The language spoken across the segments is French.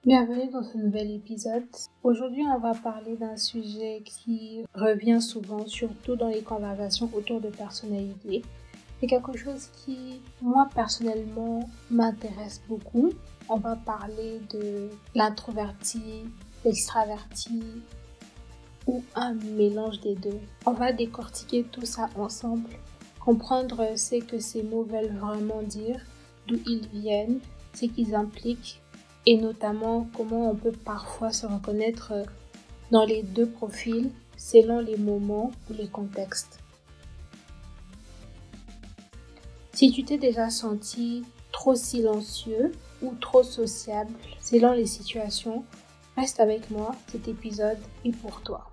Bienvenue dans ce nouvel épisode. Aujourd'hui, on va parler d'un sujet qui revient souvent, surtout dans les conversations autour de personnalité. C'est quelque chose qui, moi, personnellement, m'intéresse beaucoup. On va parler de l'introverti, l'extraverti ou un mélange des deux. On va décortiquer tout ça ensemble, comprendre ce que ces mots veulent vraiment dire, d'où ils viennent, ce qu'ils impliquent et notamment comment on peut parfois se reconnaître dans les deux profils selon les moments ou les contextes. Si tu t'es déjà senti trop silencieux ou trop sociable selon les situations, reste avec moi, cet épisode est pour toi.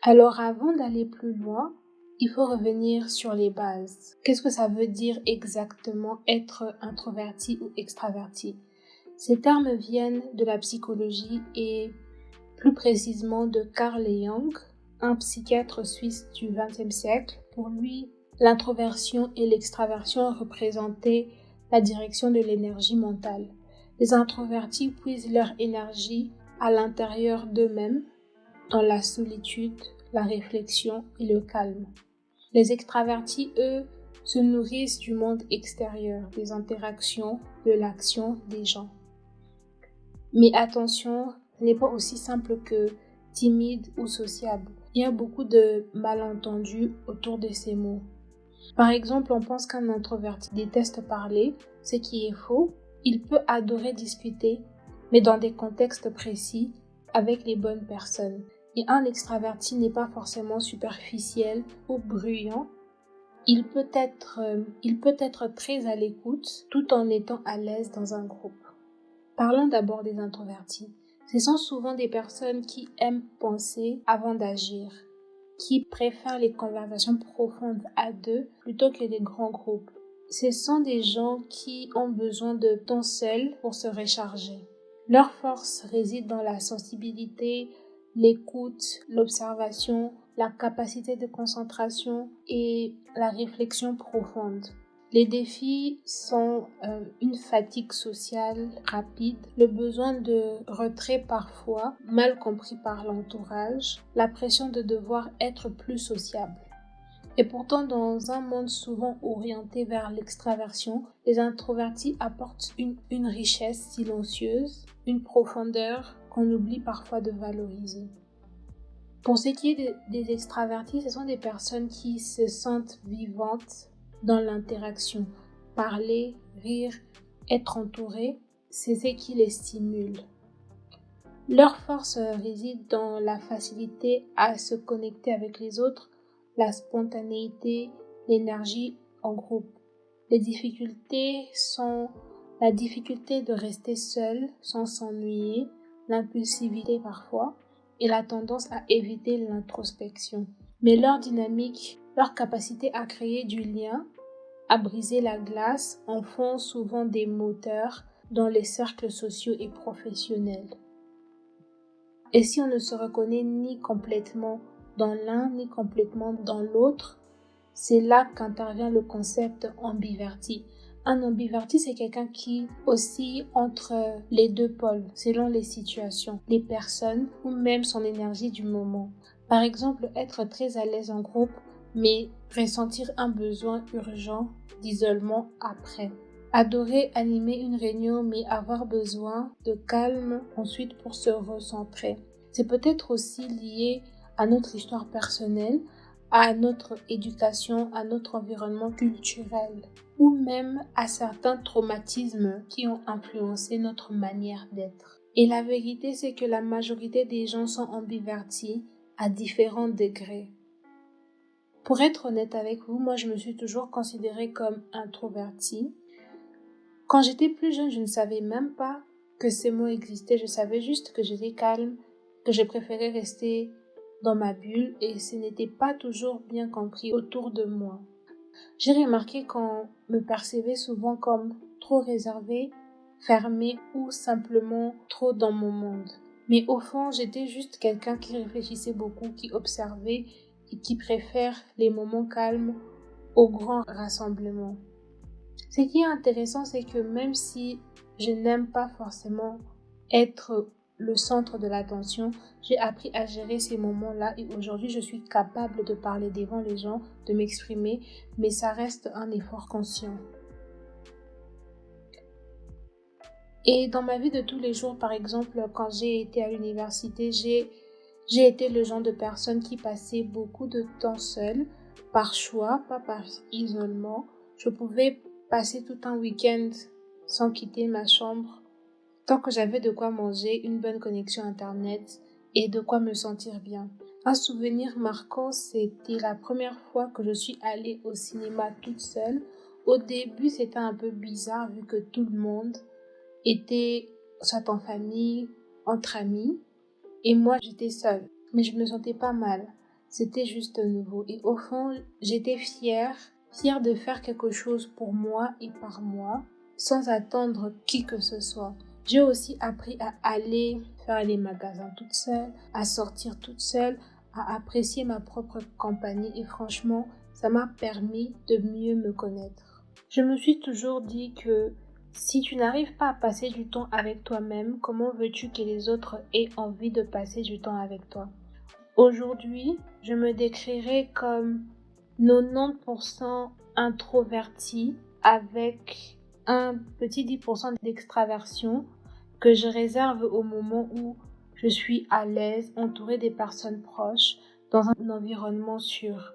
Alors avant d'aller plus loin, il faut revenir sur les bases. Qu'est-ce que ça veut dire exactement être introverti ou extraverti? Ces termes viennent de la psychologie et plus précisément de Carl Jung, un psychiatre suisse du XXe siècle. Pour lui, l'introversion et l'extraversion représentaient la direction de l'énergie mentale. Les introvertis puisent leur énergie à l'intérieur d'eux-mêmes, dans la solitude, la réflexion et le calme. Les extravertis, eux, se nourrissent du monde extérieur, des interactions, de l'action des gens. Mais attention, ce n'est pas aussi simple que timide ou sociable. Il y a beaucoup de malentendus autour de ces mots. Par exemple, on pense qu'un introverti déteste parler, ce qui est faux. Il peut adorer discuter, mais dans des contextes précis, avec les bonnes personnes. Et un extraverti n'est pas forcément superficiel ou bruyant. Il peut être très à l'écoute tout en étant à l'aise dans un groupe. Parlons d'abord des introvertis. Ce sont souvent des personnes qui aiment penser avant d'agir, qui préfèrent les conversations profondes à deux plutôt que les grands groupes. Ce sont des gens qui ont besoin de temps seul pour se recharger. Leur force réside dans la sensibilité, l'écoute, l'observation, la capacité de concentration et la réflexion profonde. Les défis sont une fatigue sociale rapide, le besoin de retrait parfois, mal compris par l'entourage, la pression de devoir être plus sociable. Et pourtant, dans un monde souvent orienté vers l'extraversion, les introvertis apportent une richesse silencieuse, une profondeur qu'on oublie parfois de valoriser. Pour ce qui est des extravertis, ce sont des personnes qui se sentent vivantes dans l'interaction. Parler, rire, être entouré, c'est ce qui les stimule. Leur force réside dans la facilité à se connecter avec les autres, la spontanéité, l'énergie en groupe. Les difficultés sont la difficulté de rester seul sans s'ennuyer, l'impulsivité parfois, et la tendance à éviter l'introspection. Mais leur dynamique, leur capacité à créer du lien, à briser la glace, en font souvent des moteurs dans les cercles sociaux et professionnels. Et si on ne se reconnaît ni complètement dans l'un ni complètement dans l'autre, c'est là qu'intervient le concept ambiverti. Un ambiverti, c'est quelqu'un qui oscille entre les deux pôles, selon les situations, les personnes ou même son énergie du moment. Par exemple, être très à l'aise en groupe, mais ressentir un besoin urgent d'isolement après. Adorer animer une réunion, mais avoir besoin de calme ensuite pour se recentrer. C'est peut-être aussi lié à notre histoire personnelle, à notre éducation, à notre environnement culturel ou même à certains traumatismes qui ont influencé notre manière d'être. Et la vérité, c'est que la majorité des gens sont ambivertis à différents degrés. Pour être honnête avec vous, moi je me suis toujours considérée comme introvertie. Quand j'étais plus jeune, je ne savais même pas que ces mots existaient. Je savais juste que j'étais calme, que je préférais rester dans ma bulle et ce n'était pas toujours bien compris autour de moi. J'ai remarqué qu'on me percevait souvent comme trop réservée, fermée ou simplement trop dans mon monde. Mais au fond, j'étais juste quelqu'un qui réfléchissait beaucoup, qui observait et qui préfère les moments calmes aux grands rassemblements. Ce qui est intéressant, c'est que même si je n'aime pas forcément être le centre de l'attention, j'ai appris à gérer ces moments-là et aujourd'hui je suis capable de parler devant les gens, de m'exprimer, mais ça reste un effort conscient. Et dans ma vie de tous les jours, par exemple, quand j'ai été à l'université, j'ai été le genre de personne qui passait beaucoup de temps seule, par choix, pas par isolement. Je pouvais passer tout un week-end sans quitter ma chambre, tant que j'avais de quoi manger, une bonne connexion Internet et de quoi me sentir bien. Un souvenir marquant, c'était la première fois que je suis allée au cinéma toute seule. Au début, c'était un peu bizarre vu que tout le monde était soit en famille, entre amis, et moi j'étais seule. Mais je me sentais pas mal. C'était juste nouveau. Et au fond, j'étais fière de faire quelque chose pour moi et par moi, sans attendre qui que ce soit. J'ai aussi appris à aller faire les magasins toute seule, à sortir toute seule, à apprécier ma propre compagnie et franchement, ça m'a permis de mieux me connaître. Je me suis toujours dit que si tu n'arrives pas à passer du temps avec toi-même, comment veux-tu que les autres aient envie de passer du temps avec toi? Aujourd'hui, je me décrirais comme 90% introverti avec un petit 10% d'extraversion que je réserve au moment où je suis à l'aise, entourée des personnes proches, dans un environnement sûr.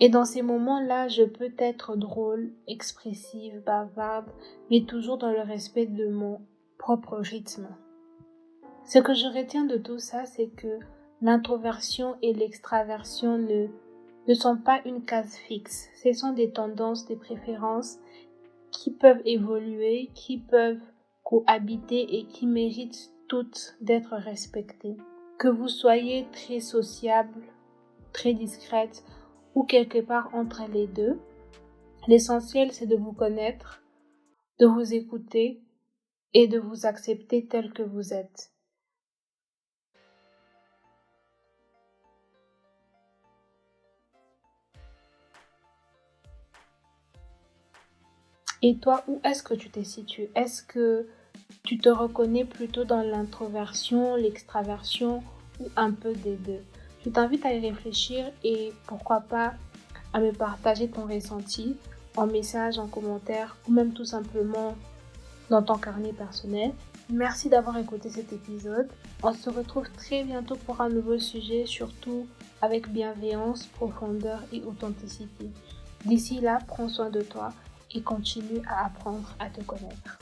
Et dans ces moments-là, je peux être drôle, expressive, bavarde, mais toujours dans le respect de mon propre rythme. Ce que je retiens de tout ça, c'est que l'introversion et l'extraversion ne sont pas une case fixe. Ce sont des tendances, des préférences qui peuvent évoluer, qui peuvent cohabiter et qui méritent toutes d'être respectées. Que vous soyez très sociable, très discrète ou quelque part entre les deux, l'essentiel c'est de vous connaître, de vous écouter et de vous accepter tel que vous êtes. Et toi, où est-ce que tu te situes? Est-ce que tu te reconnais plutôt dans l'introversion, l'extraversion ou un peu des deux? Je t'invite à y réfléchir et pourquoi pas à me partager ton ressenti en message, en commentaire ou même tout simplement dans ton carnet personnel. Merci d'avoir écouté cet épisode. On se retrouve très bientôt pour un nouveau sujet, surtout avec bienveillance, profondeur et authenticité. D'ici là, prends soin de toi et continue à apprendre à te connaître.